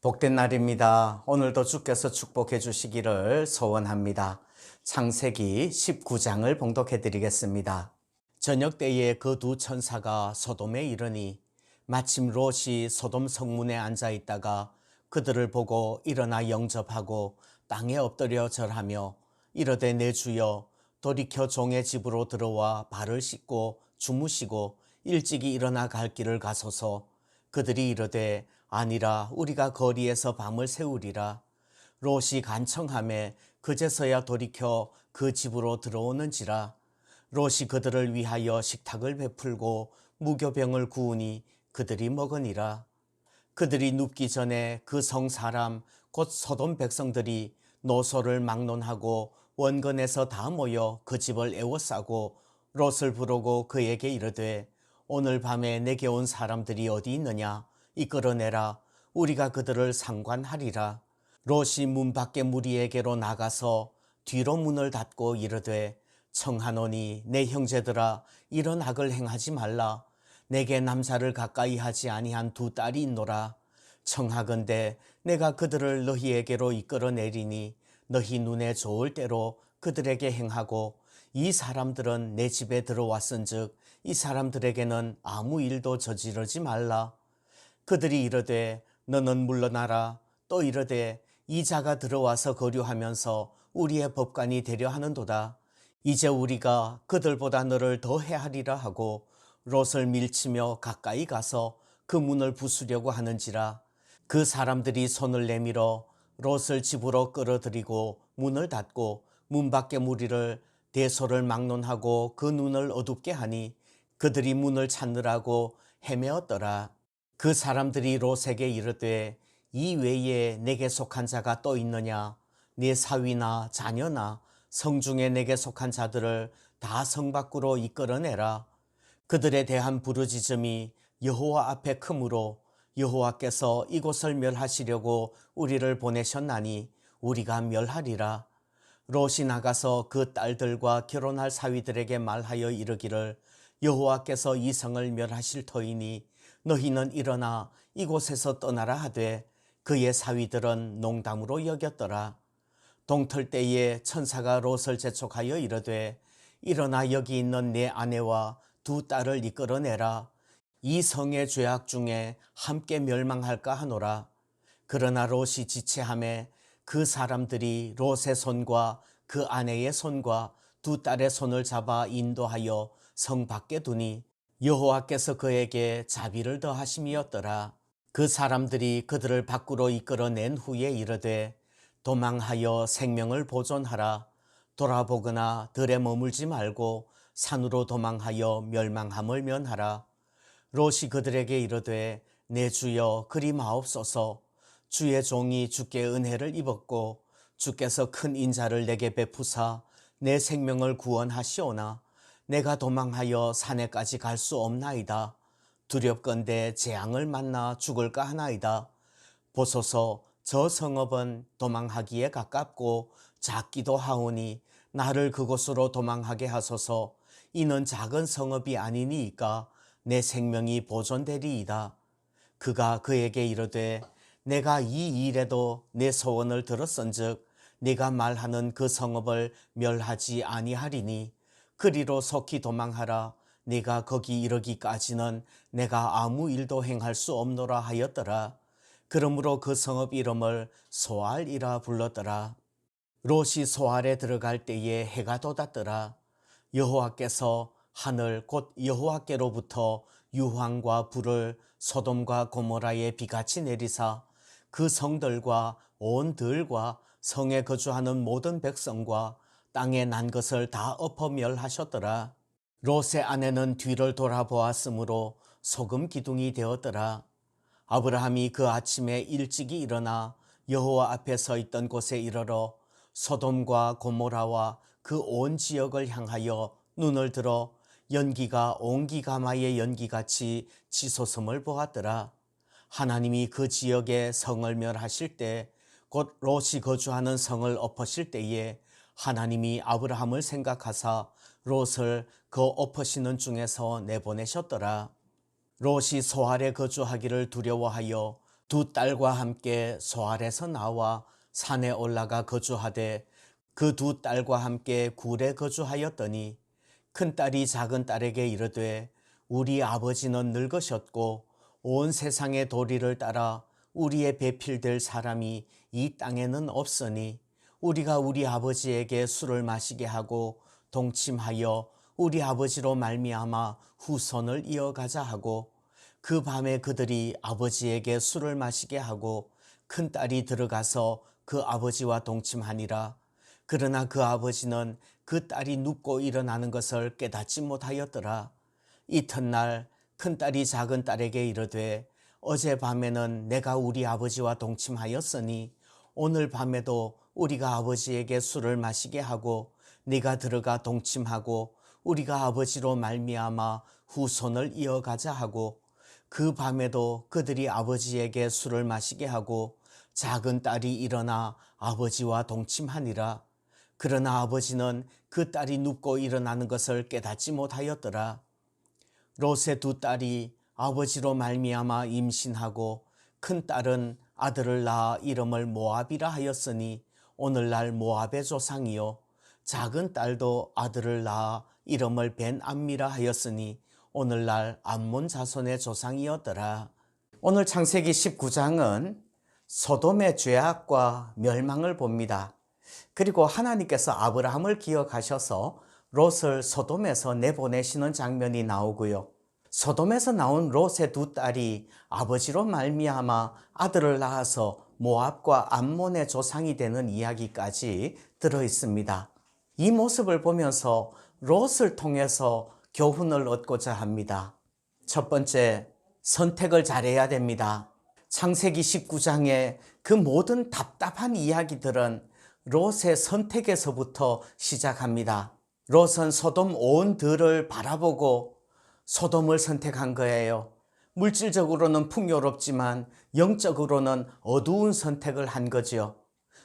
복된 날입니다. 오늘도 주께서 축복해 주시기를 소원합니다. 창세기 19장을 봉독해 드리겠습니다. 저녁 때에 그 두 천사가 소돔에 이르니 마침 롯이 소돔 성문에 앉아 있다가 그들을 보고 일어나 영접하고 땅에 엎드려 절하며 이르되 내 주여 돌이켜 종의 집으로 들어와 발을 씻고 주무시고 일찍이 일어나 갈 길을 가소서. 그들이 이르되 아니라 우리가 거리에서 밤을 새우리라. 롯이 간청하매 그제서야 돌이켜 그 집으로 들어오는지라. 롯이 그들을 위하여 식탁을 베풀고 무교병을 구우니 그들이 먹으니라. 그들이 눕기 전에 그 성 사람 곧 소돔 백성들이 노소를 막론하고 원근에서 다 모여 그 집을 에워싸고 롯을 부르고 그에게 이르되 오늘 밤에 내게 온 사람들이 어디 있느냐 이끌어내라. 우리가 그들을 상관하리라. 롯이 문 밖에 무리에게로 나가서 뒤로 문을 닫고 이르되 청하노니 내 형제들아 이런 악을 행하지 말라. 내게 남자를 가까이 하지 아니한 두 딸이 있노라. 청하건대 내가 그들을 너희에게로 이끌어내리니 너희 눈에 좋을 대로 그들에게 행하고 이 사람들은 내 집에 들어왔은즉 이 사람들에게는 아무 일도 저지르지 말라. 그들이 이르되 너는 물러나라. 또 이르되 이 자가 들어와서 거류하면서 우리의 법관이 되려 하는도다. 이제 우리가 그들보다 너를 더 해하리라 하고 롯을 밀치며 가까이 가서 그 문을 부수려고 하는지라. 그 사람들이 손을 내밀어 롯을 집으로 끌어들이고 문을 닫고 문 밖에 무리를 대소를 막론하고 그 눈을 어둡게 하니 그들이 문을 찾느라고 헤매었더라. 그 사람들이 롯에게 이르되 이 외에 내게 속한 자가 또 있느냐? 네 사위나 자녀나 성중에 내게 속한 자들을 다 성 밖으로 이끌어내라. 그들에 대한 부르짖음이 여호와 앞에 크므로 여호와께서 이곳을 멸하시려고 우리를 보내셨나니 우리가 멸하리라. 롯이 나가서 그 딸들과 결혼할 사위들에게 말하여 이르기를 여호와께서 이 성을 멸하실 터이니 너희는 일어나 이곳에서 떠나라 하되 그의 사위들은 농담으로 여겼더라. 동틀 때에 천사가 롯을 재촉하여 이르되 일어나 여기 있는 내 아내와 두 딸을 이끌어내라. 이 성의 죄악 중에 함께 멸망할까 하노라. 그러나 롯이 지체하매 그 사람들이 롯의 손과 그 아내의 손과 두 딸의 손을 잡아 인도하여 성 밖에 두니 여호와께서 그에게 자비를 더하심이었더라. 그 사람들이 그들을 밖으로 이끌어낸 후에 이르되 도망하여 생명을 보존하라. 돌아보거나 들에 머물지 말고 산으로 도망하여 멸망함을 면하라. 롯이 그들에게 이르되 내 주여 그리 마옵소서. 주의 종이 주께 은혜를 입었고 주께서 큰 인자를 내게 베푸사 내 생명을 구원하시오나 내가 도망하여 산에까지 갈 수 없나이다. 두렵건대 재앙을 만나 죽을까 하나이다. 보소서 저 성읍은 도망하기에 가깝고 작기도 하오니 나를 그곳으로 도망하게 하소서. 이는 작은 성읍이 아니니이까 내 생명이 보존되리이다. 그가 그에게 이르되 내가 이 일에도 내 소원을 들었은즉 네가 말하는 그 성읍을 멸하지 아니하리니 그리로 속히 도망하라. 네가 거기 이르기까지는 내가 아무 일도 행할 수 없노라 하였더라. 그러므로 그 성읍 이름을 소알이라 불렀더라. 롯이 소알에 들어갈 때에 해가 돋았더라. 여호와께서 하늘 곧 여호와께로부터 유황과 불을 소돔과 고모라에 비같이 내리사 그 성들과 온 들과 성에 거주하는 모든 백성과 땅에 난 것을 다 엎어 멸하셨더라. 롯의 아내는 뒤를 돌아보았으므로 소금 기둥이 되었더라. 아브라함이 그 아침에 일찍이 일어나 여호와 앞에 서 있던 곳에 이르러 소돔과 고모라와 그 온 지역을 향하여 눈을 들어 연기가 온기가마의 연기같이 치솟음을 보았더라. 하나님이 그 지역에 성을 멸하실 때 곧 롯이 거주하는 성을 엎으실 때에 하나님이 아브라함을 생각하사 롯을 그 엎으시는 중에서 내보내셨더라. 롯이 소알에 거주하기를 두려워하여 두 딸과 함께 소알에서 나와 산에 올라가 거주하되 그 두 딸과 함께 굴에 거주하였더니 큰 딸이 작은 딸에게 이르되 우리 아버지는 늙으셨고 온 세상의 도리를 따라 우리의 배필될 사람이 이 땅에는 없으니 우리가 우리 아버지에게 술을 마시게 하고 동침하여 우리 아버지로 말미암아 후손을 이어가자 하고 그 밤에 그들이 아버지에게 술을 마시게 하고 큰 딸이 들어가서 그 아버지와 동침하니라. 그러나 그 아버지는 그 딸이 눕고 일어나는 것을 깨닫지 못하였더라. 이튿날 큰 딸이 작은 딸에게 이르되 어젯밤에는 내가 우리 아버지와 동침하였으니 오늘 밤에도 우리가 아버지에게 술을 마시게 하고 네가 들어가 동침하고 우리가 아버지로 말미암아 후손을 이어가자 하고 그 밤에도 그들이 아버지에게 술을 마시게 하고 작은 딸이 일어나 아버지와 동침하니라. 그러나 아버지는 그 딸이 눕고 일어나는 것을 깨닫지 못하였더라. 롯의 두 딸이 아버지로 말미암아 임신하고 큰 딸은 아들을 낳아 이름을 모압이라 하였으니 오늘날 모압의 조상이요 작은 딸도 아들을 낳아 이름을 벤암미라 하였으니 오늘날 암몬 자손의 조상이었더라. 오늘 창세기 19장은 소돔의 죄악과 멸망을 봅니다. 그리고 하나님께서 아브라함을 기억하셔서 롯을 소돔에서 내보내시는 장면이 나오고요. 소돔에서 나온 롯의 두 딸이 아버지로 말미암아 아들을 낳아서 모압과 암몬의 조상이 되는 이야기까지 들어 있습니다. 이 모습을 보면서 롯을 통해서 교훈을 얻고자 합니다. 첫 번째, 선택을 잘해야 됩니다. 창세기 19장의 그 모든 답답한 이야기들은 롯의 선택에서부터 시작합니다. 롯은 소돔 온 들을 바라보고 소돔을 선택한 거예요. 물질적으로는 풍요롭지만 영적으로는 어두운 선택을 한 거죠.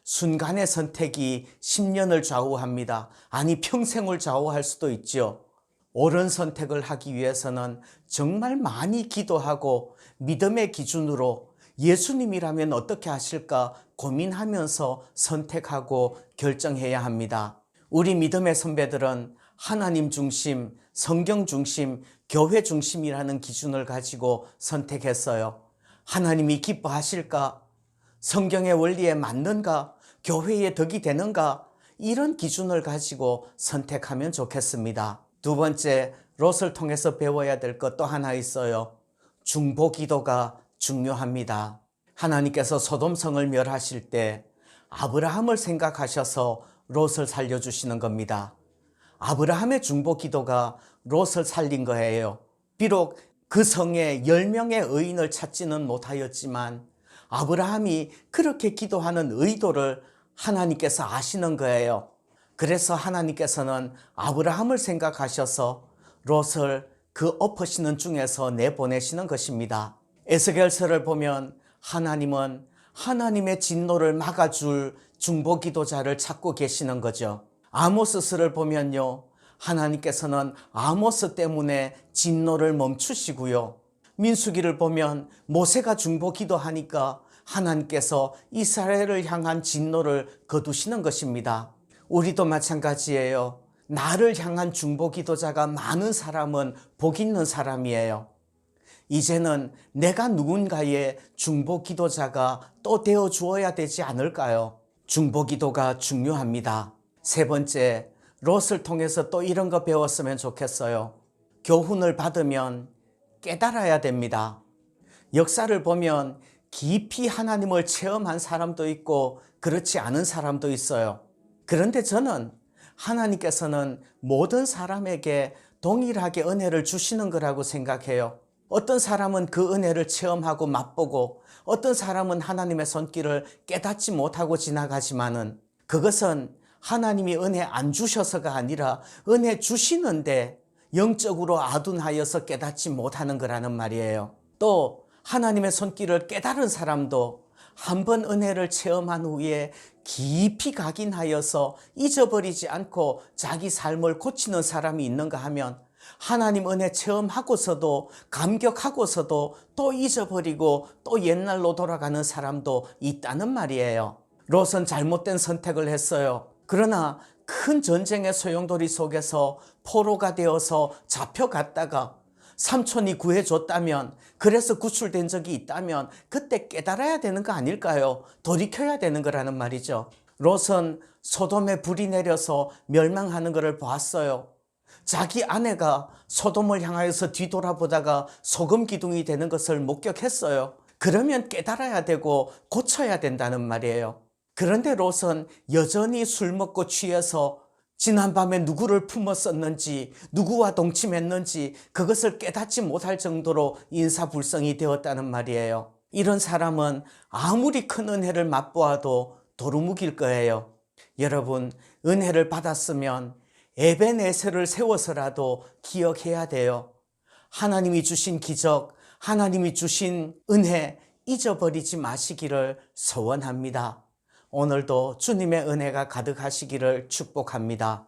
순간의 선택이 10년을 좌우합니다. 아니 평생을 좌우할 수도 있죠. 옳은 선택을 하기 위해서는 정말 많이 기도하고 믿음의 기준으로 예수님이라면 어떻게 하실까 고민하면서 선택하고 결정해야 합니다. 우리 믿음의 선배들은 하나님 중심, 성경 중심, 교회 중심이라는 기준을 가지고 선택했어요. 하나님이 기뻐하실까? 성경의 원리에 맞는가? 교회의 덕이 되는가? 이런 기준을 가지고 선택하면 좋겠습니다. 두 번째, 롯을 통해서 배워야 될 것 또 하나 있어요. 중보 기도가 중요합니다. 하나님께서 소돔성을 멸하실 때 아브라함을 생각하셔서 롯을 살려주시는 겁니다. 아브라함의 중보 기도가 롯을 살린 거예요. 비록 그 성에 10명의 의인을 찾지는 못하였지만 아브라함이 그렇게 기도하는 의도를 하나님께서 아시는 거예요. 그래서 하나님께서는 아브라함을 생각하셔서 롯을 그 엎으시는 중에서 내보내시는 것입니다. 에스겔서를 보면 하나님은 하나님의 진노를 막아줄 중보 기도자를 찾고 계시는 거죠. 아모스서를 보면요, 하나님께서는 아모스 때문에 진노를 멈추시고요. 민수기를 보면 모세가 중보 기도하니까 하나님께서 이스라엘을 향한 진노를 거두시는 것입니다. 우리도 마찬가지예요. 나를 향한 중보 기도자가 많은 사람은 복 있는 사람이에요. 이제는 내가 누군가의 중보 기도자가 또 되어 주어야 되지 않을까요? 중보 기도가 중요합니다. 세 번째, 롯을 통해서 또 이런 거 배웠으면 좋겠어요. 교훈을 받으면 깨달아야 됩니다. 역사를 보면 깊이 하나님을 체험한 사람도 있고 그렇지 않은 사람도 있어요. 그런데 저는 하나님께서는 모든 사람에게 동일하게 은혜를 주시는 거라고 생각해요. 어떤 사람은 그 은혜를 체험하고 맛보고 어떤 사람은 하나님의 손길을 깨닫지 못하고 지나가지만은 그것은 하나님이 은혜 안 주셔서가 아니라 은혜 주시는데 영적으로 아둔하여서 깨닫지 못하는 거라는 말이에요. 또 하나님의 손길을 깨달은 사람도 한번 은혜를 체험한 후에 깊이 각인하여서 잊어버리지 않고 자기 삶을 고치는 사람이 있는가 하면 하나님 은혜 체험하고서도 감격하고서도 또 잊어버리고 또 옛날로 돌아가는 사람도 있다는 말이에요. 롯은 잘못된 선택을 했어요. 그러나 큰 전쟁의 소용돌이 속에서 포로가 되어서 잡혀갔다가 삼촌이 구해줬다면, 그래서 구출된 적이 있다면 그때 깨달아야 되는 거 아닐까요? 돌이켜야 되는 거라는 말이죠. 롯은 소돔에 불이 내려서 멸망하는 것을 보았어요. 자기 아내가 소돔을 향하여서 뒤돌아보다가 소금 기둥이 되는 것을 목격했어요. 그러면 깨달아야 되고 고쳐야 된다는 말이에요. 그런데 롯은 여전히 술 먹고 취해서 지난밤에 누구를 품었었는지, 누구와 동침했는지 그것을 깨닫지 못할 정도로 인사불성이 되었다는 말이에요. 이런 사람은 아무리 큰 은혜를 맛보아도 도루묵일 거예요. 여러분, 은혜를 받았으면 에베네셀을 세워서라도 기억해야 돼요. 하나님이 주신 기적, 하나님이 주신 은혜 잊어버리지 마시기를 소원합니다. 오늘도 주님의 은혜가 가득하시기를 축복합니다.